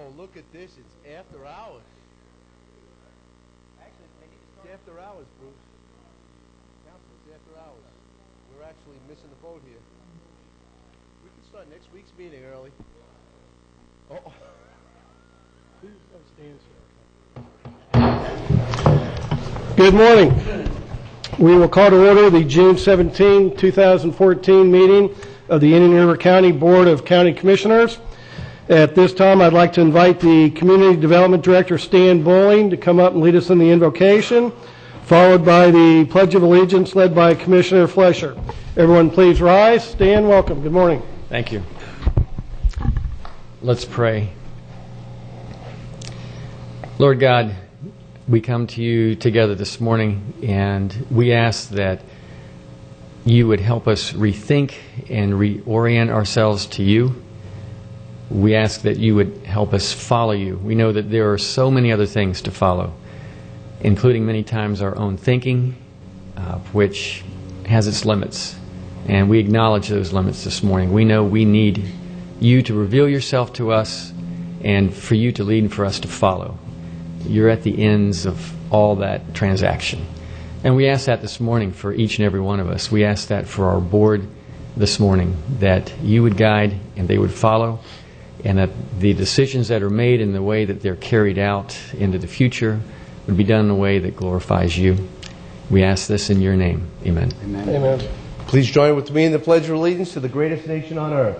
Oh, look at this. It's after hours. Actually, it's after hours, Bruce. Council, it's after hours. We're actually missing the boat here. We can start next week's meeting early. Oh. Good morning. We will call to order the June 17, 2014 meeting of the Indian River County Board of County Commissioners. At this time, I'd like to invite the Community Development Director, Stan Bowling, to come up and lead us in the invocation, followed by the Pledge of Allegiance led by Commissioner Flesher. Everyone please rise. Stan, welcome. Good morning. Thank you. Let's pray. Lord God, we come to you together this morning, and we ask that you would help us rethink and reorient ourselves to you. We ask that you would help us follow you. We know that there are so many other things to follow, including many times our own thinking, which has its limits. And we acknowledge those limits this morning. We know we need you to reveal yourself to us and for you to lead and for us to follow. You're at the ends of all that transaction. And we ask that this morning for each and every one of us. We ask that for our board this morning, that you would guide and they would follow, and that the decisions that are made and the way that they're carried out into the future would be done in a way that glorifies you. We ask this in your name. Amen. Amen. Amen. Please join with me in the Pledge of Allegiance to the greatest nation on earth.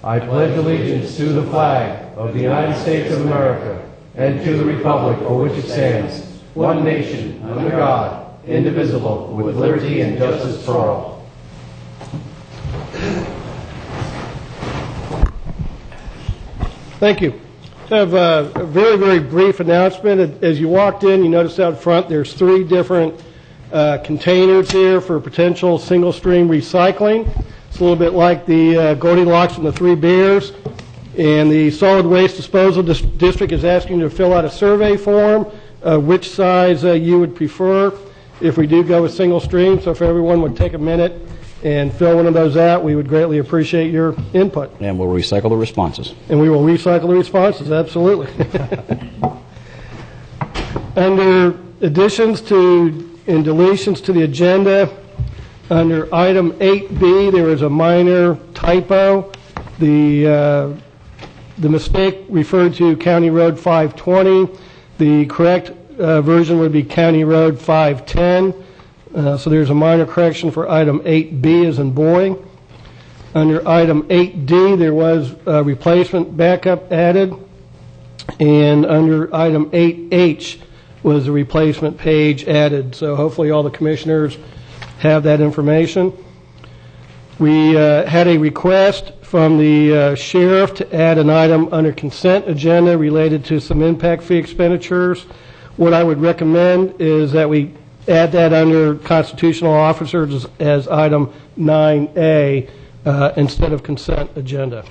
I pledge allegiance to the flag of the United States of America and to the republic for which it stands, one nation, under God, indivisible, with liberty and justice for all. Thank you. I have a very, very brief announcement. As you walked in, you noticed out front there's 3 different containers here for potential single-stream recycling. It's a little bit like the Goldilocks and the 3 Bears. And the Solid Waste Disposal District is asking you to fill out a survey form, which size you would prefer if we do go with single stream. So if everyone would take a minute and fill one of those out, we would greatly appreciate your input. And we'll recycle the responses. And we will recycle the responses, absolutely. Under additions to and deletions to the agenda, under item 8B, there is a minor typo. The mistake referred to County Road 520. The correct version would be County Road 510. So there's a minor correction for item 8B as in boy. Under item 8D, there was a replacement backup added. And under item 8H was a replacement page added. So hopefully all the commissioners have that information. We had a request from the sheriff to add an item under consent agenda related to some impact fee expenditures. What I would recommend is that we add that under constitutional officers as item 9A instead of consent agenda.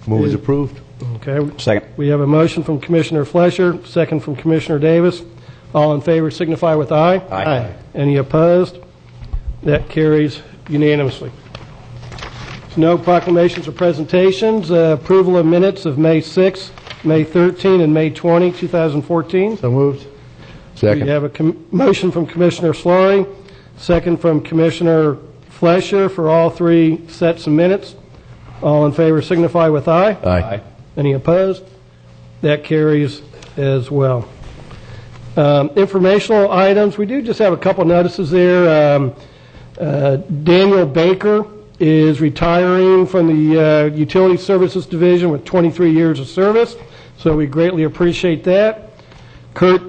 Move is approved. Okay. Second. We have a motion from Commissioner Flesher, second from Commissioner Davis. All in favor signify with aye. Aye. Any opposed? That carries unanimously. No proclamations or presentations. Approval of minutes of May 6, May 13, and May 20, 2014. So moved. Second. We have a motion from Commissioner Slory, second from Commissioner Flesher for all 3 sets of minutes. All in favor signify with aye. Aye. Any opposed? That carries as well. Informational items. We do just have a couple notices there. Daniel Baker is retiring from the Utility Services Division with 23 years of service, so we greatly appreciate that. Kurt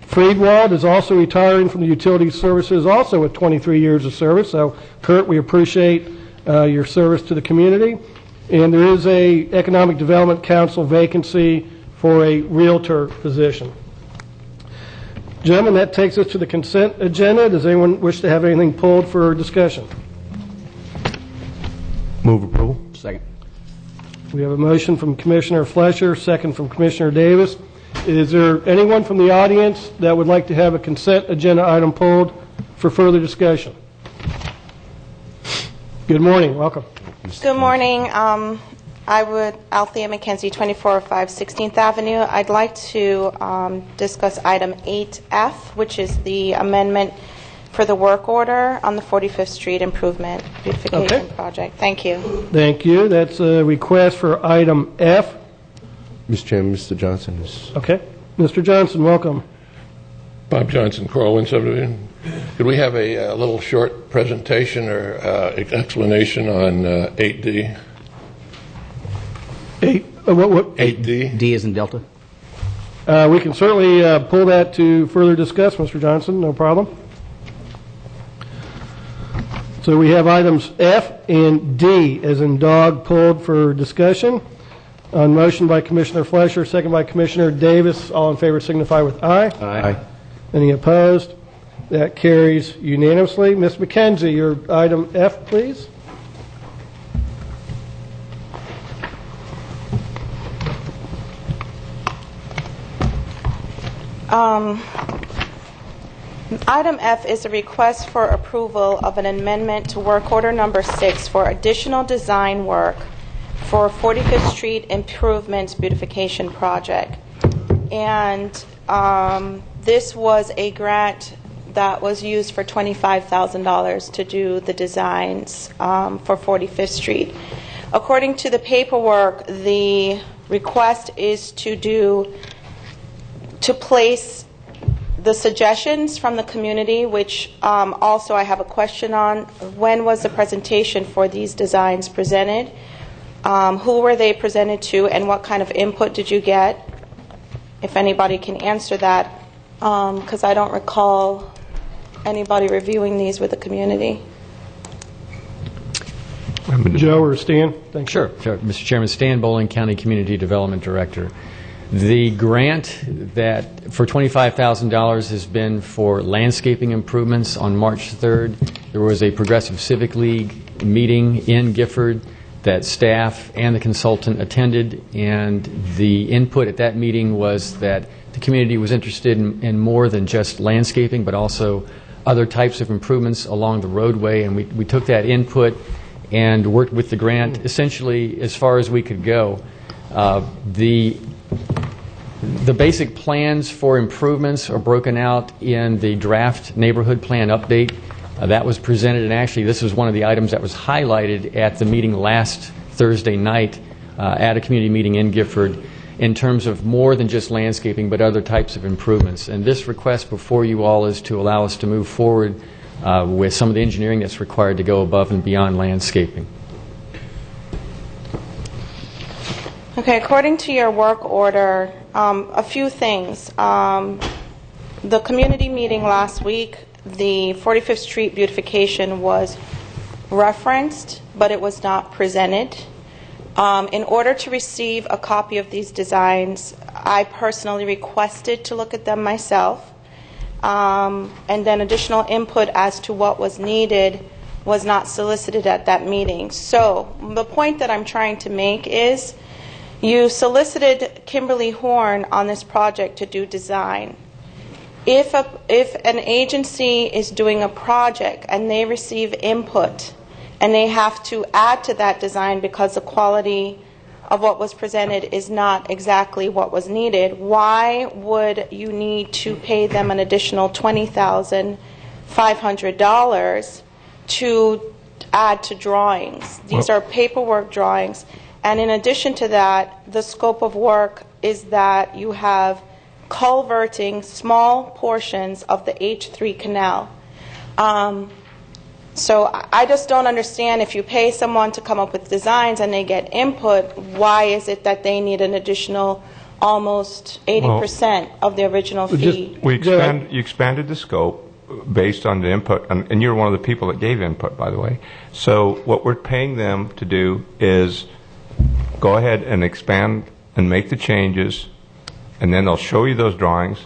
Friedwald is also retiring from the Utility Services, also with 23 years of service. So, Kurt, we appreciate your service to the community. And there is a Economic Development Council vacancy for a realtor position. Gentlemen, that takes us to the consent agenda. Does anyone wish to have anything pulled for discussion? Move approval. Second. We have a motion from Commissioner Flesher, second from Commissioner Davis. Is there anyone from the audience that would like to have a consent agenda item pulled for further discussion? Good morning. Welcome. Good morning. Althea McKenzie, 2405 16th Avenue. I'd like to discuss item 8F, which is the amendment for the work order on the 45th Street Improvement Beautification Project. Thank you. Thank you. That's a request for item F. Mr. Chairman, Mr. Johnson is... Okay. Mr. Johnson, welcome. Bob Johnson, Corwin Subdivision. Could we have a little short presentation or explanation on 8D? What? 8D? D as in Delta. We can certainly pull that to further discuss, Mr. Johnson. No problem. So we have items F and D as in dog pulled for discussion. On motion by Commissioner Fleischer, second by Commissioner Davis. All in favor signify with aye. Aye. Any opposed? That carries unanimously. Ms. McKenzie, your item F, please. Item F is a request for approval of an amendment to work order number 6 for additional design work for 45th Street Improvements Beautification Project. And this was a grant that was used for $25,000 to do the designs for 45th Street. According to the paperwork, the request is to place the suggestions from the community, which also I have a question on. When was the presentation for these designs presented? Who were they presented to, and what kind of input did you get? If anybody can answer that, because I don't recall anybody reviewing these with the community. Joe or Stan? Thank you. Sure. Mr. Chairman, Stan Bowling, County Community Development Director. The grant that for $25,000 has been for landscaping improvements. On March 3rd, there was a Progressive Civic League meeting in Gifford that staff and the consultant attended, and the input at that meeting was that the community was interested in more than just landscaping, but also other types of improvements along the roadway, and we took that input and worked with the grant essentially as far as we could go. The basic plans for improvements are broken out in the draft neighborhood plan update. That was presented, and actually this was one of the items that was highlighted at the meeting last Thursday night at a community meeting in Gifford in terms of more than just landscaping but other types of improvements. And this request before you all is to allow us to move forward with some of the engineering that's required to go above and beyond landscaping. Okay, according to your work order, a few things. The community meeting last week, the 45th Street beautification was referenced, but it was not presented. In order to receive a copy of these designs, I personally requested to look at them myself, and then additional input as to what was needed was not solicited at that meeting. So the point that I'm trying to make is you solicited Kimberly Horn on this project to do design. If an agency is doing a project and they receive input and they have to add to that design because the quality of what was presented is not exactly what was needed, why would you need to pay them an additional $20,500 to add to drawings? These are paperwork drawings. And in addition to that, the scope of work is that you have culverting small portions of the H3 canal. So I just don't understand, if you pay someone to come up with designs and they get input, why is it that they need an additional almost 80% of the original fee? You expanded the scope based on the input, and you're one of the people that gave input, by the way. So what we're paying them to do is go ahead and expand and make the changes, and then they'll show you those drawings,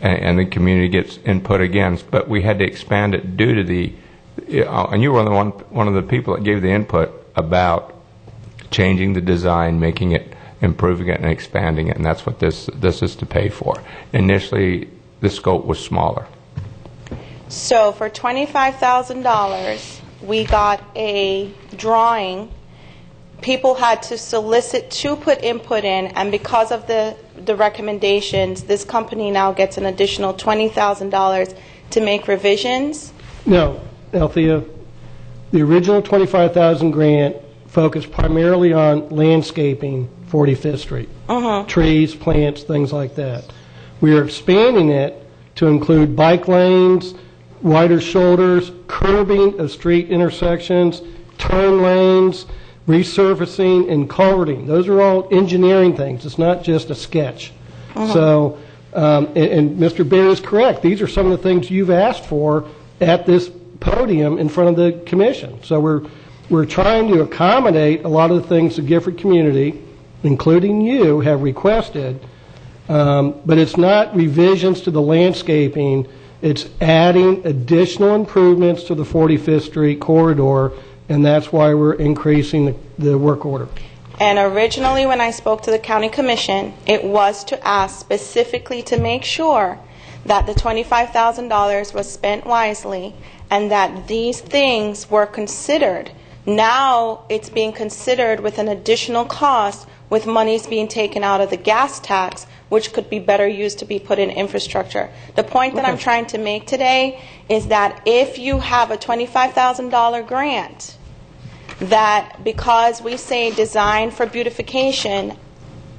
and the community gets input again. But we had to expand it due to the, and you were one of the people that gave the input about changing the design, making it, improving it, and expanding it, and that's what this is to pay for. Initially, the scope was smaller. So for $25,000, we got a drawing people had to solicit to put input in, and because of the recommendations, this company now gets an additional $20,000 to make revisions. No, Althea, the original $25,000 grant focused primarily on landscaping 45th Street. Trees, plants, things like that. We are expanding it to include bike lanes, wider shoulders, curbing of street intersections, turn lanes, resurfacing, and culverting. Those are all engineering things. It's not just a sketch. So, and Mr. Baird is correct. These are some of the things you've asked for at this podium in front of the commission. So we're trying to accommodate a lot of the things the Gifford community, including you, have requested. But it's not revisions to the landscaping. It's adding additional improvements to the 45th Street corridor, and that's why we're increasing the work order. And originally, when I spoke to the county commission, it was to ask specifically to make sure that the $25,000 was spent wisely and that these things were considered. Now it's being considered with an additional cost, with monies being taken out of the gas tax, which could be better used to be put in infrastructure. The point that I'm trying to make today is that if you have a $25,000 grant, that because we say design for beautification,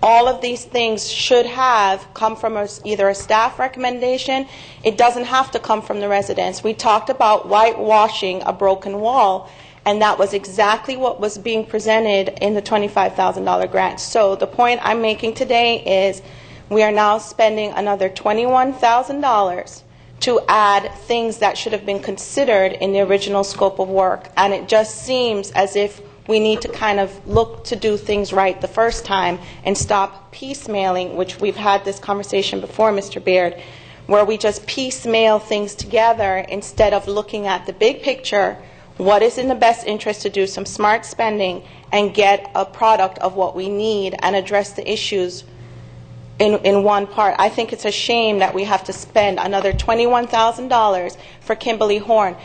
all of these things should have come from either a staff recommendation. It doesn't have to come from the residents. We talked about whitewashing a broken wall, and that was exactly what was being presented in the $25,000 grant. So the point I'm making today is we are now spending another $21,000 to add things that should have been considered in the original scope of work. And it just seems as if we need to kind of look to do things right the first time and stop piecemealing, which we've had this conversation before, Mr. Baird, where we just piecemeal things together instead of looking at the big picture, what is in the best interest to do some smart spending and get a product of what we need and address the issues in one part. I think it's a shame that we have to spend another $21,000 for Kimberly Horn.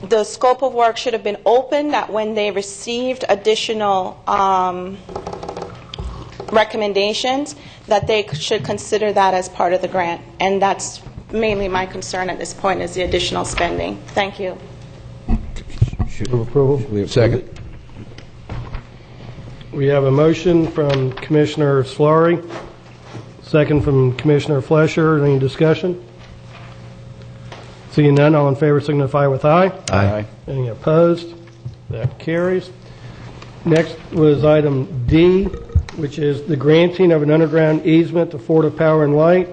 The scope of work should have been open, that when they received additional recommendations, that they should consider that as part of the grant. And that's mainly my concern at this point, is the additional spending. Thank you. Move approval. Second. We have a motion from Commissioner Slaughter, second from Commissioner Flesher. Any discussion? Seeing none, all in favor signify with aye. Aye. Any opposed? That carries. Next was item D, which is the granting of an underground easement to Florida Power and Light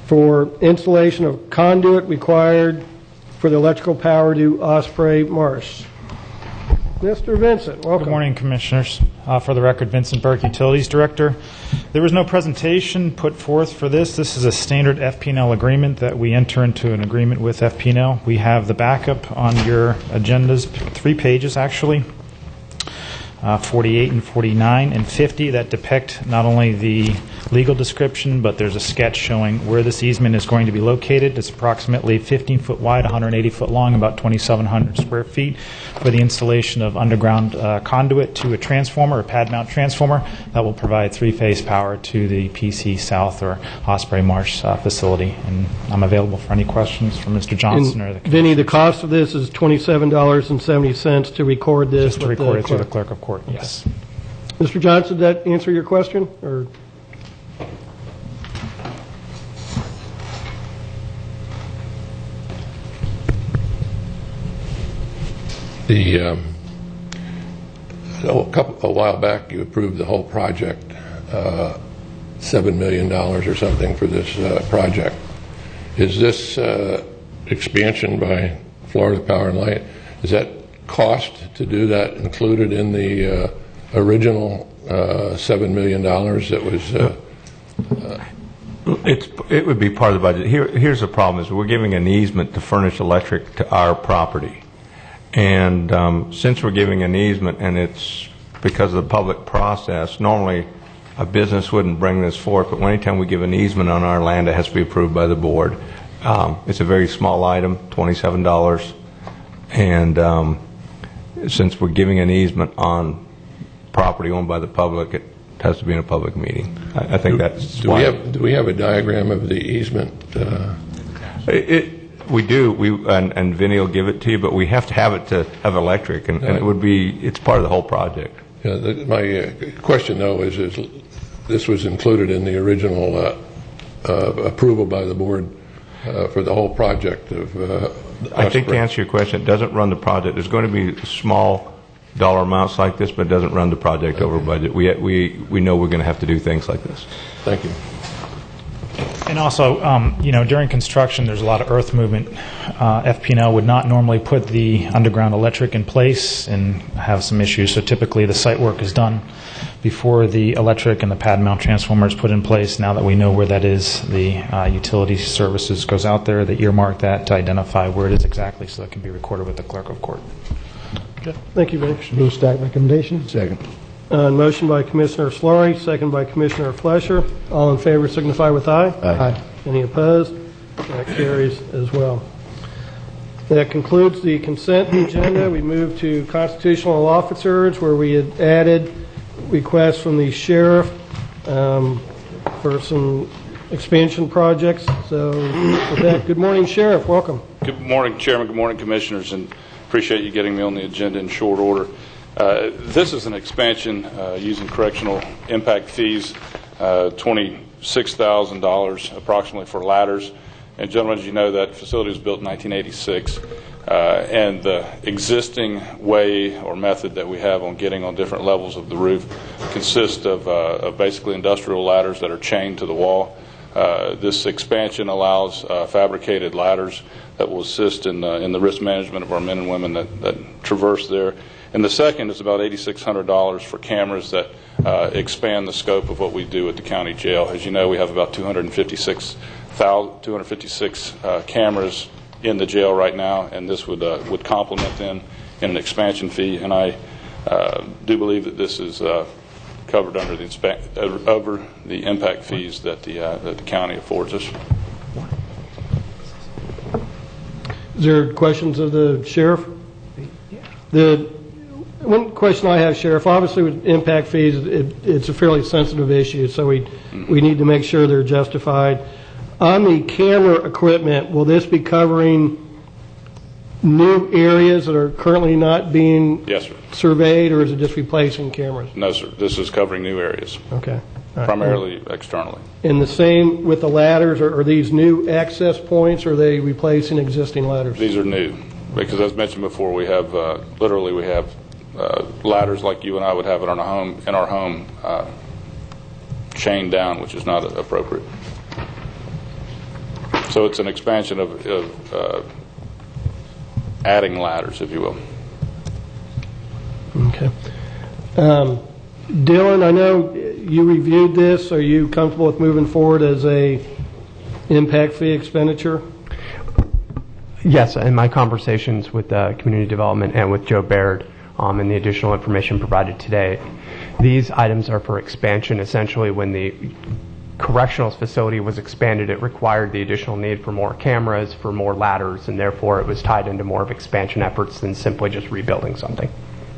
for installation of conduit required for the electrical power to Osprey Marsh. Mr. Vincent, welcome. Good morning, Commissioners. For the record, Vincent Burke, Utilities Director. There was no presentation put forth for this. This is a standard FP&L agreement that we enter into an agreement with FP&L. We have the backup on your agendas, 3 pages actually, 48 and 49 and 50, that depict not only the legal description, but there's a sketch showing where this easement is going to be located. It's approximately 15 foot wide, 180 foot long, about 2,700 square feet for the installation of underground conduit to a transformer, a pad mount transformer that will provide 3-phase power to the PC South or Osprey Marsh facility. And I'm available for any questions from Mr. Johnson or the Commissioner. Vinny, the cost of this is $27.70 to record this. Just to record it through the clerk of court, yes. Mr. Johnson, did that answer your question? Or a while back, you approved the whole project, $7 million or something for this project. Is this expansion by Florida Power and Light, is that cost to do that included in the original $7 million that was... It would be part of the budget. Here's the problem: is we're giving an easement to furnish electric to our property, and since we're giving an easement, and it's because of the public process, normally a business wouldn't bring this forth, but anytime we give an easement on our land, it has to be approved by the board. It's a very small item, $27, and since we're giving an easement on property owned by the public, it has to be in a public meeting. I think that's Do why. we have a diagram of the easement? We do, and Vinny will give it to you, but we have to have it to have electric, and it's part of the whole project. My question, though, is this was included in the original approval by the board for the whole project of I think to answer your question, it doesn't run the project. There's going to be small dollar amounts like this, but it doesn't run the project over budget. We know we're going to have to do things like this. Thank you. And also, during construction, there's a lot of earth movement. FP&L would not normally put the underground electric in place and have some issues. So typically, the site work is done before the electric and the pad mount transformer is put in place. Now that we know where that is, the utility services goes out there. They earmark that to identify where it is exactly, so that can be recorded with the clerk of court. Okay. Thank you, Vinny. Move staff recommendation. Second. Motion by Commissioner Slory, second by Commissioner Flesher. All in favor signify with aye. Aye. Any opposed? That carries as well. That concludes the consent agenda. We move to constitutional officers, where we had added requests from the sheriff for some expansion projects. So with that, good morning, Sheriff. Welcome. Good morning, Chairman. Good morning, Commissioners, and appreciate you getting me on the agenda in short order. This is an expansion using correctional impact fees, $26,000 approximately for ladders. And gentlemen, as you know, that facility was built in 1986, and the existing way or method that we have on getting on different levels of the roof consists of basically industrial ladders that are chained to the wall. This expansion allows fabricated ladders that will assist in the risk management of our men and women that traverse there. And the second is about $8,600 for cameras that expand the scope of what we do at the county jail. As you know, we have about 256 cameras in the jail right now, and this would complement them in an expansion fee. And I do believe that this is covered under the impact fees that the county affords us. Is there questions of the sheriff? The one question I have, Sheriff, obviously with impact fees, it's a fairly sensitive issue, so we need to make sure they're justified. On the camera equipment, will this be covering new areas that are currently not being surveyed, or is it just replacing cameras? No, sir. This is covering new areas. Okay. Primarily externally. And the same with the ladders, are these new access points, or are they replacing existing ladders? These are new, because as mentioned before, we have literally we have ladders like you and I would have it in our home, chained down, which is not appropriate. So it's an expansion of adding ladders, if you will. Okay. Dylan, I know you reviewed this. Are you comfortable with moving forward as a impact fee expenditure? Yes, in my conversations with community development and with Joe Baird and the additional information provided today, these items are for expansion. Essentially, when the correctional facility was expanded, it required the additional need for more cameras, for more ladders, and therefore it was tied into more of expansion efforts than simply just rebuilding something.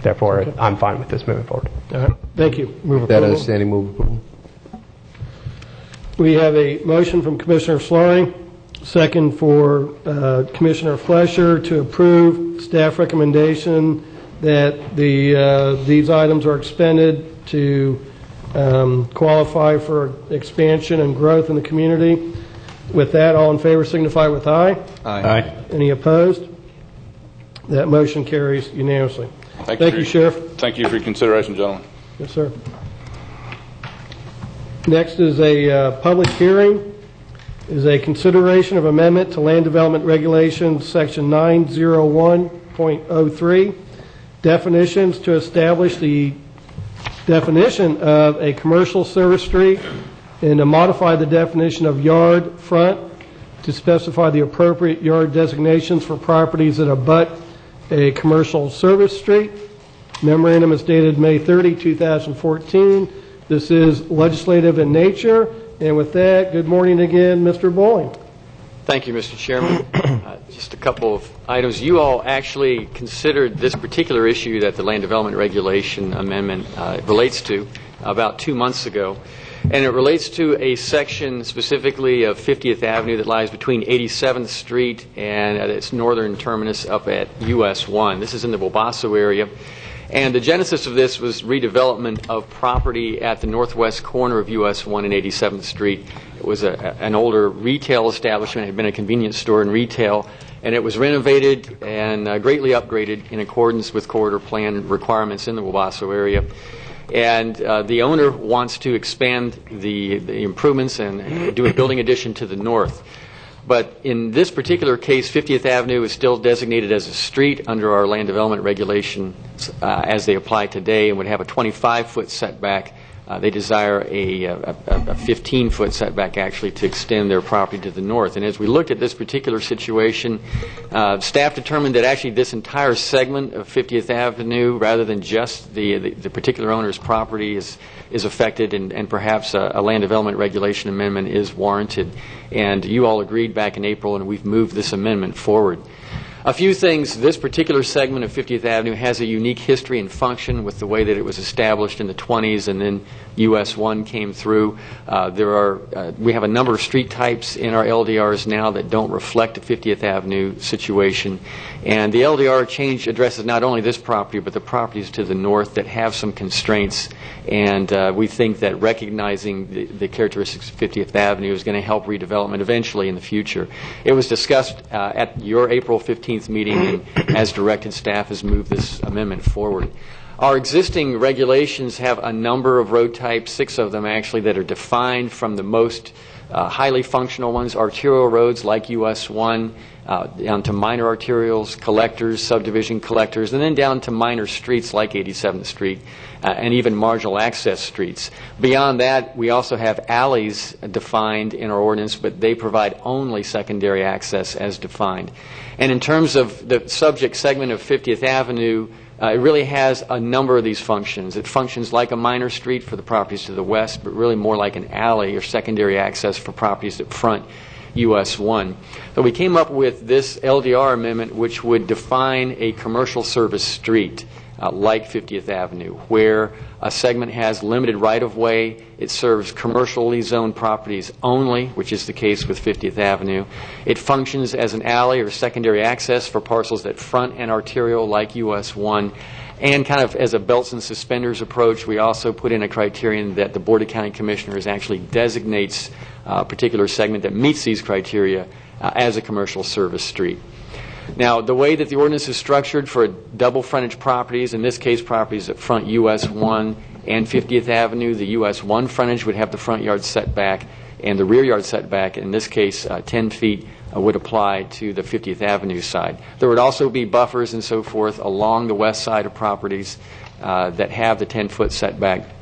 Therefore, okay. I'm fine with this moving forward. All right. Thank you. With that understanding, move approval. We have a motion from Commissioner Slory, second for Commissioner Flesher to approve staff recommendation that these items are expended to qualify for expansion and growth in the community. With that, all in favor signify with aye. Aye. Any opposed? That motion carries unanimously. Thank you, Sheriff. Thank you for your consideration, gentlemen. Yes, sir. Next is a public hearing. Is a consideration of amendment to Land Development Regulations, Section 901.03, definitions to establish the definition of a commercial service street and to modify the definition of yard front to specify the appropriate yard designations for properties that abut a commercial service street. Memorandum is dated May 30, 2014. This is legislative in nature. And with that, good morning again, Mr. Bowling. Thank you, Mr. Chairman. Just a couple of items. You all actually considered this particular issue that the Land Development Regulation Amendment relates to about 2 months ago. And it relates to a section specifically of 50th Avenue that lies between 87th Street and at its northern terminus up at US 1. This is in the Bobasso area. And the genesis of this was redevelopment of property at the northwest corner of US 1 and 87th Street. It was an older retail establishment. It had been a convenience store and retail. And it was renovated and greatly upgraded in accordance with corridor plan requirements in the Bobasso area. And the owner wants to expand the improvements and do a building addition to the north. But in this particular case, 50th Avenue is still designated as a street under our land development regulations as they apply today and would have a 25-foot setback. They desire a 15-foot setback, actually, to extend their property to the north. And as we looked at this particular situation, staff determined that actually this entire segment of 50th Avenue, rather than just the particular owner's property, is affected, and perhaps a land development regulation amendment is warranted. And you all agreed back in April, and we've moved this amendment forward. A few things. This particular segment of 50th Avenue has a unique history and function with the way that it was established in the 20s, and then US 1 came through. We have a number of street types in our LDRs now that don't reflect the 50th Avenue situation. And the LDR change addresses not only this property, but the properties to the north that have some constraints. And we think that recognizing the characteristics of 50th Avenue is going to help redevelopment eventually in the future. It was discussed at your April 15th meeting, and as directed, staff has moved this amendment forward. Our existing regulations have a number of road types, 6 of them actually, that are defined from the most highly functional ones, arterial roads like US 1, down to minor arterials, collectors, subdivision collectors, and then down to minor streets like 87th Street and even marginal access streets. Beyond that, we also have alleys defined in our ordinance, but they provide only secondary access as defined. And in terms of the subject segment of 50th Avenue, it really has a number of these functions. It functions like a minor street for the properties to the west, but really more like an alley or secondary access for properties that front US 1. So we came up with this LDR amendment, which would define a commercial service street like 50th Avenue, where a segment has limited right-of-way. It serves commercially zoned properties only, which is the case with 50th Avenue. It functions as an alley or secondary access for parcels that front an arterial like US 1. And kind of as a belts and suspenders approach, we also put in a criterion that the Board of County Commissioners actually designates a particular segment that meets these criteria as a commercial service street. Now, the way that the ordinance is structured for double frontage properties, in this case properties that front US 1 and 50th Avenue, the US 1 frontage would have the front yard setback, and the rear yard setback, in this case 10 feet, would apply to the 50th Avenue side. There would also be buffers and so forth along the west side of properties that have the 10-foot setback.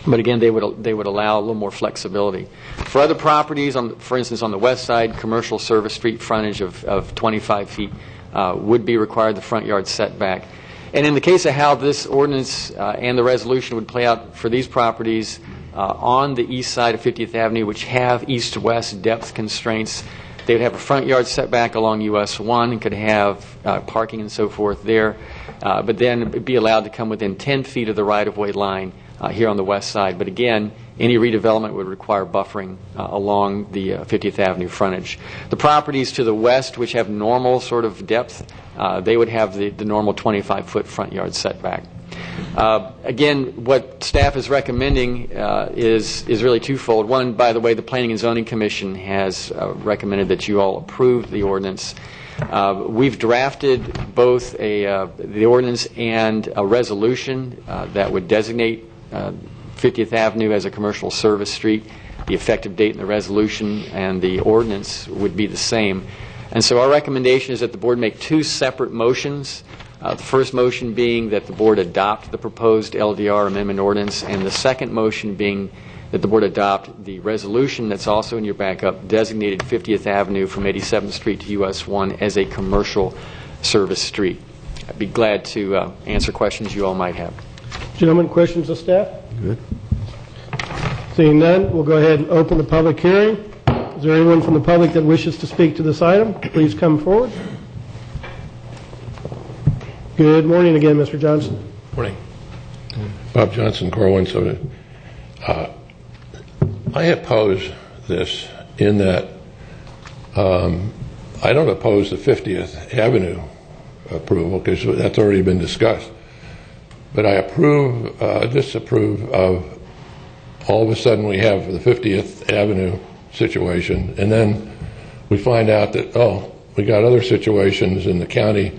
But again, they would allow a little more flexibility. For other properties, for instance, on the west side, commercial service street frontage of 25 feet would be required, the front yard setback. And in the case of how this ordinance and the resolution would play out for these properties on the east side of 50th Avenue, which have east-west depth constraints, they would have a front yard setback along US 1 and could have parking and so forth there, but then be allowed to come within 10 feet of the right-of-way line here on the west side. But again, any redevelopment would require buffering along the 50th Avenue frontage. The properties to the west, which have normal sort of depth, they would have the normal 25-foot front yard setback. Again, what staff is recommending is really twofold. One, by the way, the Planning and Zoning Commission has recommended that you all approve the ordinance. We've drafted both the ordinance and a resolution that would designate 50th Avenue as a commercial service street. The effective date in the resolution and the ordinance would be the same. And so our recommendation is that the board make 2 separate motions. The first motion being that the board adopt the proposed LDR amendment ordinance, and the second motion being that the board adopt the resolution that's also in your backup, designated 50th Avenue from 87th Street to US 1 as a commercial service street. I'd be glad to answer questions you all might have. Gentlemen, questions of staff? Good. Seeing none, we'll go ahead and open the public hearing. Is there anyone from the public that wishes to speak to this item? Please come forward. Good morning again, Mr. Johnson. Morning. Bob Johnson, Corwin. So, I oppose this in that I don't oppose the 50th Avenue approval because that's already been discussed. But I disapprove of all of a sudden we have the 50th Avenue situation, and then we find out that, we got other situations in the county.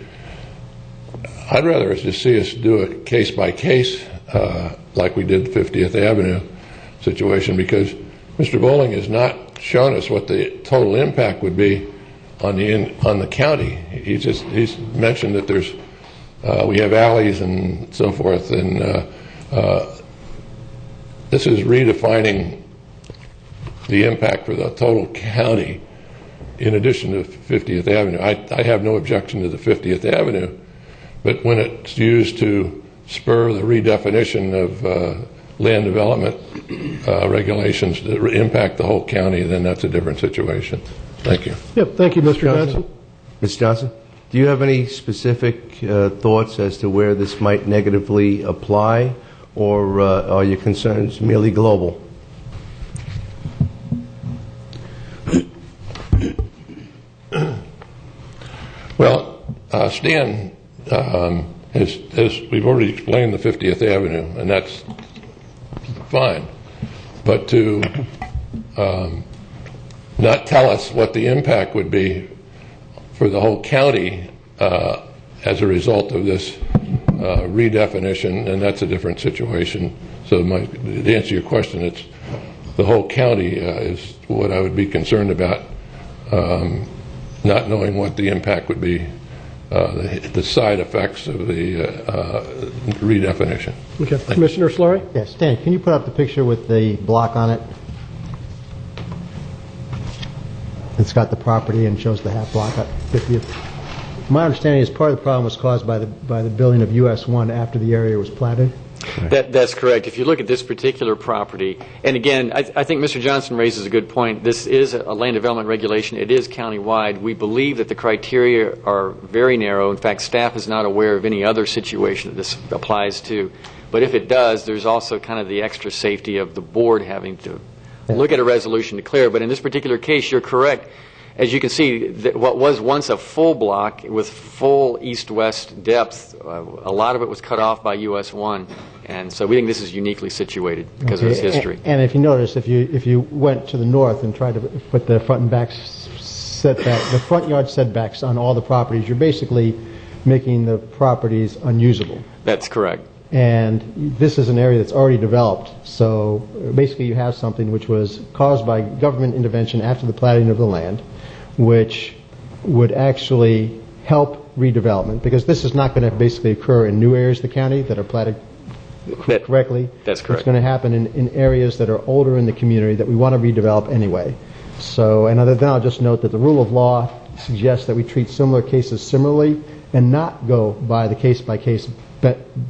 I'd rather just see us do a case by case like we did the 50th Avenue situation, because Mr. Bowling has not shown us what the total impact would be on the county. He's mentioned that there's we have alleys and so forth, and this is redefining the impact for the total county in addition to 50th Avenue. I have no objection to the 50th Avenue, but when it's used to spur the redefinition of land development regulations that impact the whole county, then that's a different situation. Thank you. Yep, thank you, Mr. Johnson. Ms. Johnson, do you have any specific thoughts as to where this might negatively apply, or are your concerns merely global? Well, Stan has we've already explained the 50th Avenue, and that's fine. But to not tell us what the impact would be for the whole county as a result of this redefinition, and that's a different situation. So to answer your question, it's the whole county is what I would be concerned about, not knowing what the impact would be, the side effects of the redefinition. Okay. Commissioner Slurry? Yes, Stan, can you put up the picture with the block on it? It's got the property and shows the half block at 50th. My understanding is part of the problem was caused by the building of US 1 after the area was platted. That's correct. If you look at this particular property, and again, I think Mr. Johnson raises a good point. This is a land development regulation. It is countywide. We believe that the criteria are very narrow. In fact, staff is not aware of any other situation that this applies to. But if it does, there's also kind of the extra safety of the board having to look at a resolution to clear. But in this particular case, you're correct. As you can see, what was once a full block with full east-west depth, a lot of it was cut off by US 1. And so we think this is uniquely situated because of its history. And if you notice, if you went to the north and tried to put the front and back setback, the front yard setbacks on all the properties, you're basically making the properties unusable. That's correct. And this is an area that's already developed. So basically you have something which was caused by government intervention after the platting of the land, which would actually help redevelopment, because this is not going to basically occur in new areas of the county that are platted correctly. That's correct. It's going to happen in areas that are older in the community that we want to redevelop anyway. So, and other than I'll just note that the rule of law suggests that we treat similar cases similarly and not go by the case-by-case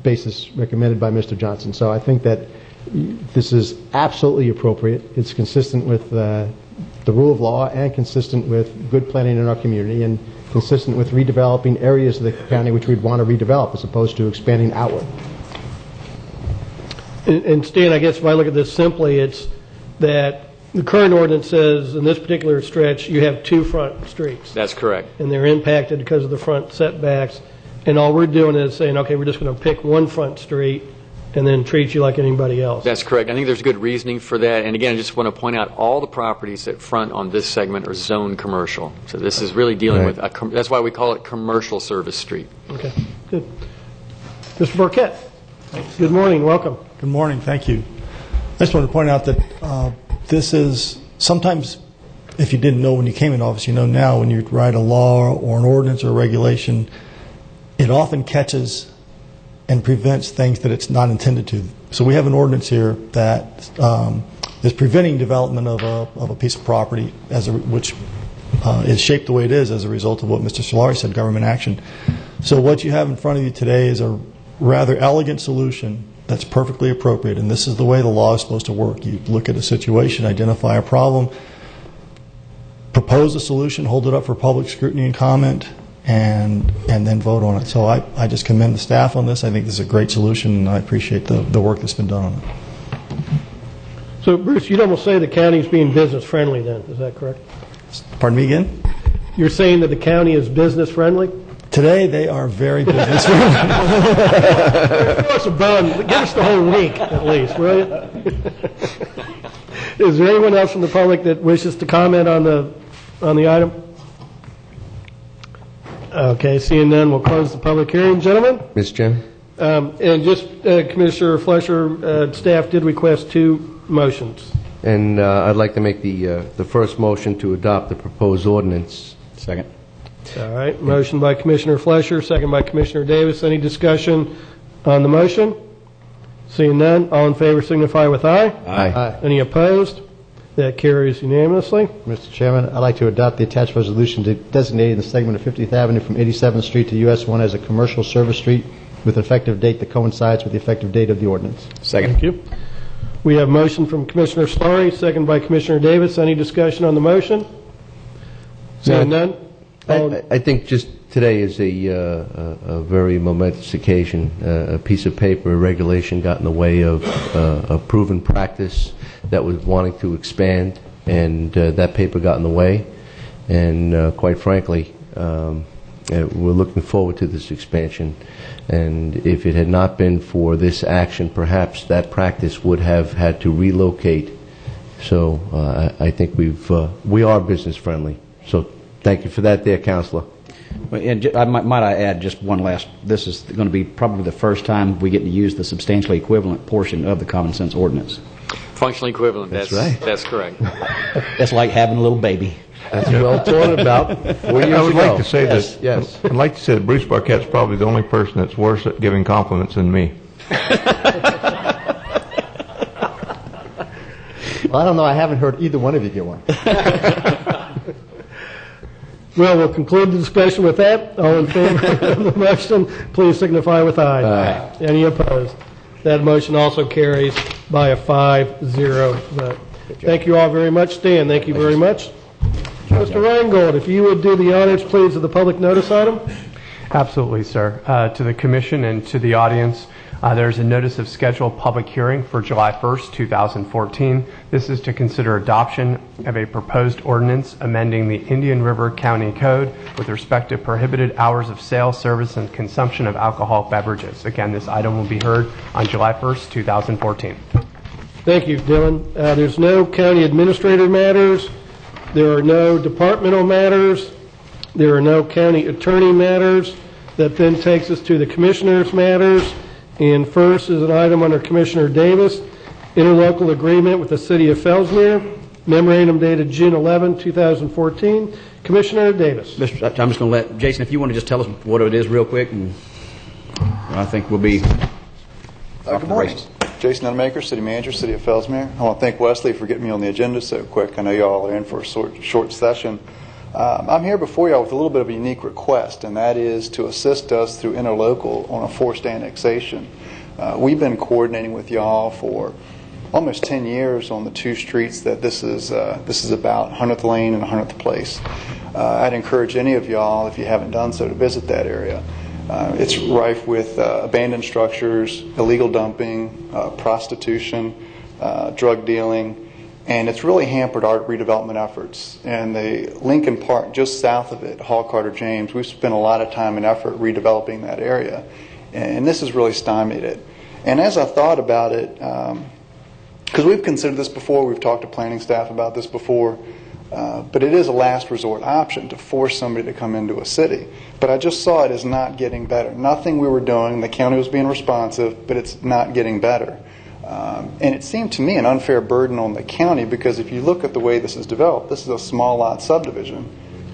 basis recommended by Mr. Johnson. So I think that this is absolutely appropriate. It's consistent with the rule of law and consistent with good planning in our community and consistent with redeveloping areas of the county which we'd want to redevelop as opposed to expanding outward. And Stan, I guess if I look at this simply, it's that the current ordinance says in this particular stretch you have two front streets. That's correct. And they're impacted because of the front setbacks. And all we're doing is saying, okay, we're just going to pick one front street and then treat you like anybody else. That's correct. I think there's good reasoning for that. And again, I just want to point out all the properties that front on this segment are zoned commercial. So this is really dealing with, that's why we call it commercial service street. Okay, good. Mr. Burkett, good morning, welcome. Good morning, thank you. I just want to point out that this is, sometimes if you didn't know when you came in office, you know now when you write a law or an ordinance or a regulation, it often catches and prevents things that it's not intended to. So we have an ordinance here that is preventing development of a piece of property which is shaped the way it is as a result of what Mr. Solari said, government action. So what you have in front of you today is a rather elegant solution that's perfectly appropriate, and this is the way the law is supposed to work. You look at a situation, identify a problem, propose a solution, hold it up for public scrutiny and comment, and then vote on it. So I just commend the staff on this. I think this is a great solution, and I appreciate the work that's been done on it. So, Bruce, you'd almost say the county's being business-friendly then, is that correct? Pardon me again? You're saying that the county is business-friendly? Today, they are very business-friendly. Give us a bone. Give us the whole week, at least, will you? Is there anyone else from the public that wishes to comment on the item? Okay, seeing none, we'll close the public hearing. Gentlemen? Mr. Chairman? And just, Commissioner Fletcher, staff did request 2 motions. And I'd like to make the first motion to adopt the proposed ordinance. Second. All right, motion by Commissioner Fletcher, second by Commissioner Davis. Any discussion on the motion? Seeing none, all in favor signify with aye. Aye. Any opposed? That carries unanimously. Mr. Chairman, I'd like to adopt the attached resolution designating the segment of 50th Avenue from 87th Street to US 1 as a commercial service street with an effective date that coincides with the effective date of the ordinance. Second. Thank you. We have motion from Commissioner Story, second by Commissioner Davis. Any discussion on the motion? Seeing none? I think just today is a very momentous occasion. A piece of paper, a regulation got in the way of a proven practice that was wanting to expand, and that paper got in the way. And quite frankly, we're looking forward to this expansion. And if it had not been for this action, perhaps that practice would have had to relocate. So I think we are business friendly. So thank you for that there, Councilor. And might I add just one last, this is going to be probably the first time we get to use the substantially equivalent portion of the common sense ordinance. Functionally equivalent. That's right. That's correct. That's like having a little baby. That's well thought about. 4 years I would ago. like to say Yes, that. yes. I'd like to say that Bruce Barquette's probably the only person that's worse at giving compliments than me. Well, I don't know. I haven't heard either one of you get one. Well, we'll conclude the discussion with that. All in favor of the motion, please signify with aye. Aye. Any opposed? That motion also carries by a 5-0 vote. Thank you all very much. Stan, thank you very much. Mr. Reingold, if you would do the honors, please, of the public notice item. Absolutely, sir. To the Commission and to the audience, there's a notice of scheduled public hearing for July 1st, 2014. This is to consider adoption of a proposed ordinance amending the Indian River County Code with respect to prohibited hours of sale, service, and consumption of alcoholic beverages. Again, this item will be heard on July 1st, 2014. Thank you, Dylan. There's no county administrator matters. There are no departmental matters. There are no county attorney matters. That then takes us to the commissioners' matters. And first is an item under Commissioner Davis, interlocal agreement with the City of Fellsmere, memorandum dated June 11, 2014. Commissioner Davis. I'm just going to let Jason, if you want to just tell us what it is real quick, and I think we'll be Good morning. Jason Unmaker, City Manager, City of Fellsmere. I want to thank Wesley for getting me on the agenda so quick. I know y'all are in for a short session. I'm here before y'all with a little bit of a unique request, and that is to assist us through interlocal on a forced annexation. We've been coordinating with y'all for almost 10 years on the 2 streets that this is about, 100th Lane and 100th Place. I'd encourage any of y'all, if you haven't done so, to visit that area. It's rife with abandoned structures, illegal dumping, prostitution, drug dealing, and it's really hampered our redevelopment efforts. And the Lincoln Park, just south of it, Hall Carter James, we've spent a lot of time and effort redeveloping that area, and this has really stymied it. And as I thought about it, because we've considered this before, we've talked to planning staff about this before, but it is a last resort option to force somebody to come into a city. But I just saw it as not getting better. Nothing we were doing, the county was being responsive, but it's not getting better. And it seemed to me an unfair burden on the county, because if you look at the way this is developed, this is a small lot subdivision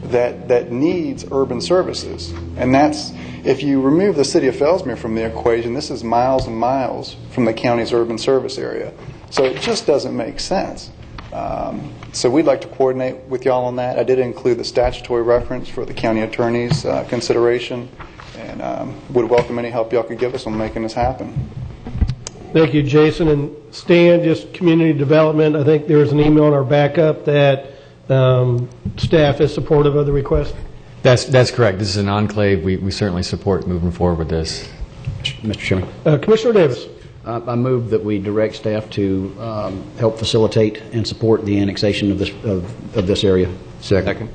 that needs urban services. And that's, if you remove the City of Fellsmere from the equation, this is miles and miles from the county's urban service area. So it just doesn't make sense. So we'd like to coordinate with y'all on that. I did include the statutory reference for the county attorney's consideration, and would welcome any help y'all could give us on making this happen. Thank you, Jason. And Stan, just community development, I think there's an email in our backup that staff is supportive of the request. That's correct. This is an enclave. We certainly support moving forward with this. Mr. Chairman. Commissioner Davis. I move that we direct staff to help facilitate and support the annexation of this area. Second.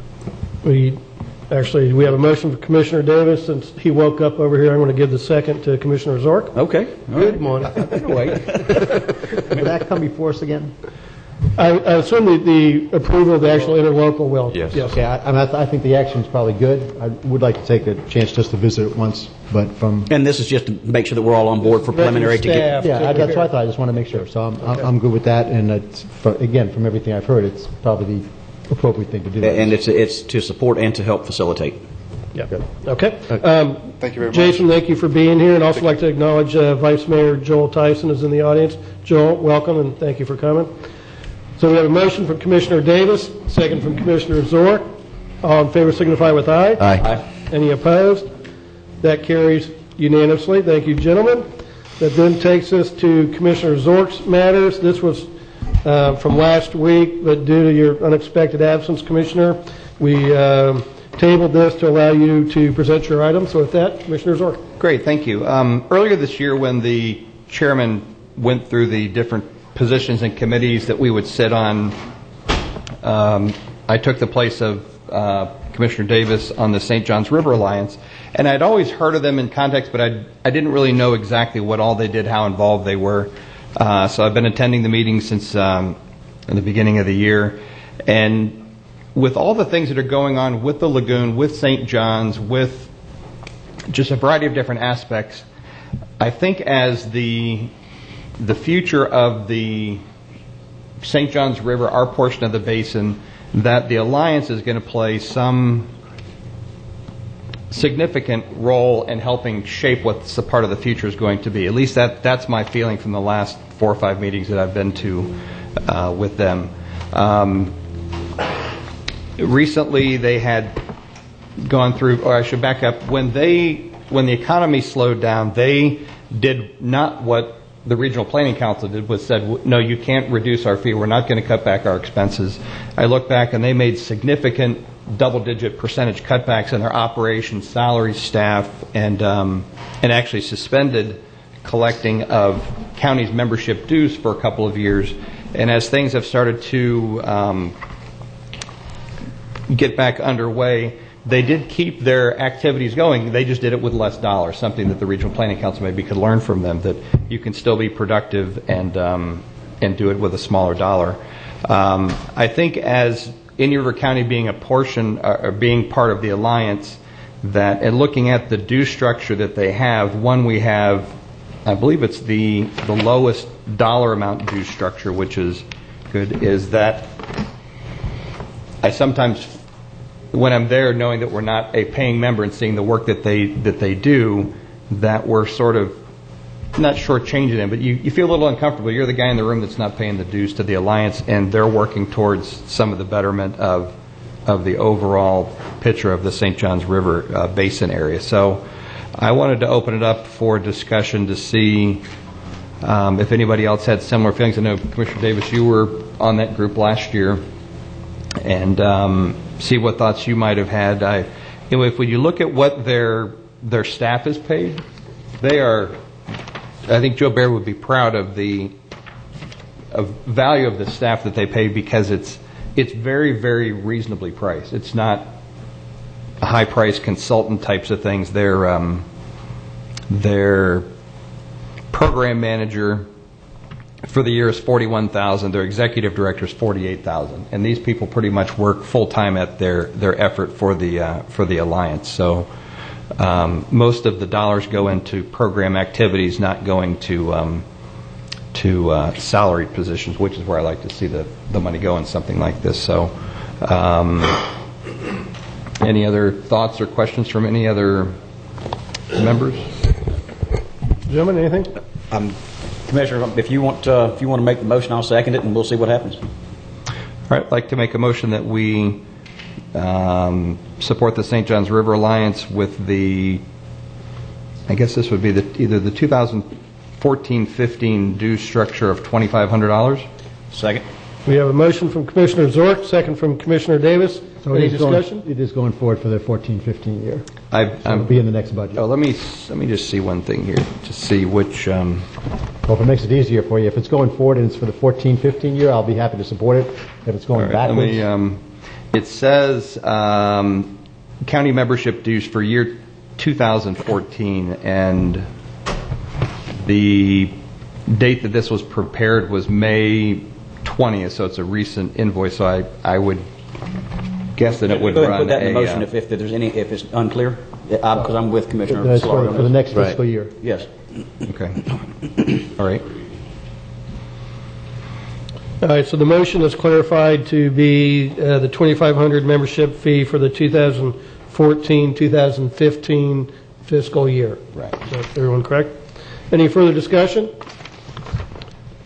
We have a motion for Commissioner Davis. Since he woke up over here, I'm going to give the second to Commissioner Zork. Okay. Good morning. Wait. Will that come before us again? I assume the approval of the actual interlocal will. Yes. Okay, I think the action is probably good. I would like to take a chance just to visit it once, but from... And this is just to make sure that we're all on board for preliminary to get... Yeah, that's what I thought. I just want to make sure. So I'm good with that, and again, from everything I've heard, it's probably the appropriate thing to do. And it's to support and to help facilitate. Yeah. Okay. Thank you very much. Jason, thank you for being here, and also like to acknowledge Vice Mayor Joel Tyson is in the audience. Joel, welcome, and thank you for coming. So we have a motion from Commissioner Davis, second from Commissioner Zork. All in favor signify with aye. Aye. Any opposed? That carries unanimously. Thank you, gentlemen. That then takes us to Commissioner Zork's matters. This was from last week, but due to your unexpected absence, Commissioner, we tabled this to allow you to present your item. So with that, Commissioner Zork. Great, thank you. Earlier this year, when the chairman went through the different positions and committees that we would sit on, I took the place of Commissioner Davis on the St. Johns River Alliance. And I'd always heard of them in context, but I didn't really know exactly what all they did, how involved they were. So I've been attending the meetings since in the beginning of the year. And with all the things that are going on with the lagoon, with St. John's, with just a variety of different aspects, I think as the future of the St. Johns River, our portion of the basin, that the Alliance is going to play some significant role in helping shape what the part of the future is going to be. At least that's my feeling from the last 4 or 5 meetings that I've been to with them. Recently they had gone through, or I should back up, when the economy slowed down, they did not what the Regional Planning Council did, was said, no, you can't reduce our fee. We're not going to cut back our expenses. I look back and they made significant double-digit percentage cutbacks in their operations, salaries, staff, and actually suspended collecting of counties' membership dues for a couple of years. And as things have started to get back underway, they did keep their activities going. They just did it with less dollars, something that the Regional Planning Council maybe could learn from them, that you can still be productive and do it with a smaller dollar. I think as Indian River County being a portion, or being part of the Alliance, that and looking at the due structure that they have, one, we have, I believe it's the lowest dollar amount due structure, which is good, is that I sometimes, when I'm there, knowing that we're not a paying member and seeing the work that they do, that we're sort of not shortchanging them, but you feel a little uncomfortable. You're the guy in the room that's not paying the dues to the Alliance, and they're working towards some of the betterment of the overall picture of the St. Johns River basin area. So I wanted to open it up for discussion to see if anybody else had similar feelings. I know, Commissioner Davis, you were on that group last year, and see what thoughts you might have had. If you look at what their staff is paid, they are, I think Joe Baird would be proud of the value of the staff that they pay, because it's very, very reasonably priced. It's not high-priced consultant types of things. Their program manager for the year is $41,000. Their executive director is $48,000, and these people pretty much work full time at their effort for the Alliance. So most of the dollars go into program activities, not going to salaried positions, which is where I like to see the money go in something like this. So any other thoughts or questions from any other members? Gentlemen, anything? Commissioner, if you want to make the motion, I'll second it, and we'll see what happens. All right, I'd like to make a motion that we support the St. Johns River Alliance with I guess this would be either the 2014-15 due structure of $2,500. Second. We have a motion from Commissioner Zork, second from Commissioner Davis. So Any it is going- discussion? It is going forward for the 14-15 year. It'll I'm, be in the next budget. oh, let me just see one thing here to see which. Well, if it makes it easier for you, if it's going forward and it's for the 14-15 year, I'll be happy to support it. If it's going backwards, It says county membership dues for year 2014, and the date that this was prepared was May 20th, so it's a recent invoice. So I would guess that it would Go ahead run and put that in the a, motion if there's any, if it's unclear, because I'm with Commissioner that's for Solari on the this. next fiscal year. Yes. Okay. All right. All right, so the motion is clarified to be the $2,500 membership fee for the 2014-2015 fiscal year. Right. Is that everyone correct? Any further discussion?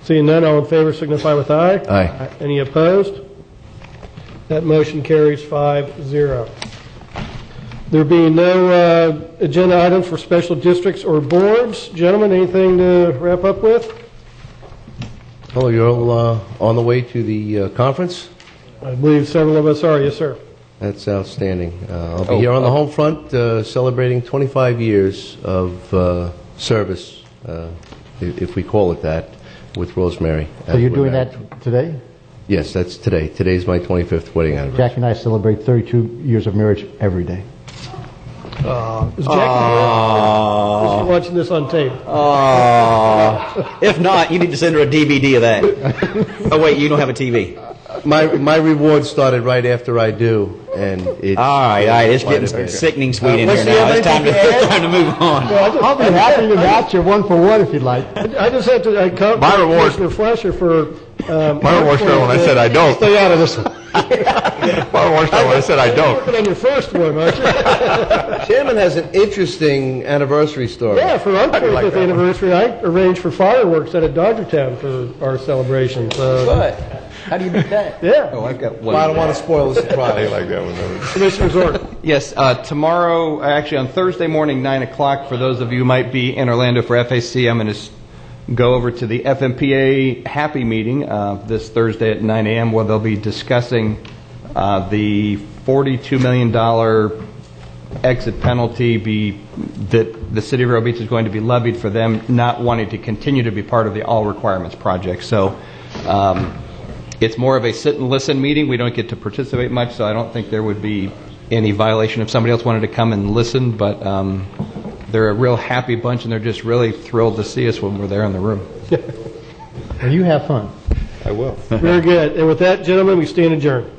Seeing none, all in favor signify with aye. Aye. Any opposed? That motion carries 5-0. There being no agenda items for special districts or boards, gentlemen, anything to wrap up with? Oh, you're all on the way to the conference? I believe several of us are, yes, sir. That's outstanding. I'll be here on the home front celebrating 25 years of service, if we call it that, with Rosemary. So you're doing that today? Yes, that's today. Today's my 25th wedding anniversary. Jack and I celebrate 32 years of marriage every day. Is Jackie watching this on tape? If not, you need to send her a DVD of that. Oh, wait, you don't have a TV. My reward started right after I do, and it's... All right, it's getting sickening sweet in here now. It's time to move on. I'll be happy to match your 1-for-1 if you'd like. I just have to compliment Commissioner Fletcher for... My reward started when I said I don't. Stay out of this one. My reward started when I said I don't. Working on your first one, aren't you? Chairman has an interesting anniversary story. Yeah, for our 25th anniversary, I arranged for fireworks out at Dodgertown for our celebration. So, What? How do you do that? yeah. Oh, I've got one. Well, I don't want to spoil the surprise. I like that one. Commissioner Zork. Yes, tomorrow, actually on Thursday morning, 9 o'clock, for those of you who might be in Orlando for FAC, I'm going to go over to the FMPA Happy Meeting this Thursday at 9 a.m. where they'll be discussing the $42 million exit penalty that the City of Vero Beach is going to be levied for them not wanting to continue to be part of the All Requirements Project. So it's more of a sit and listen meeting. We don't get to participate much, so I don't think there would be any violation if somebody else wanted to come and listen, but they're a real happy bunch, and they're just really thrilled to see us when we're there in the room. Well, you have fun. I will. Very good. And with that, gentlemen, we stand adjourned.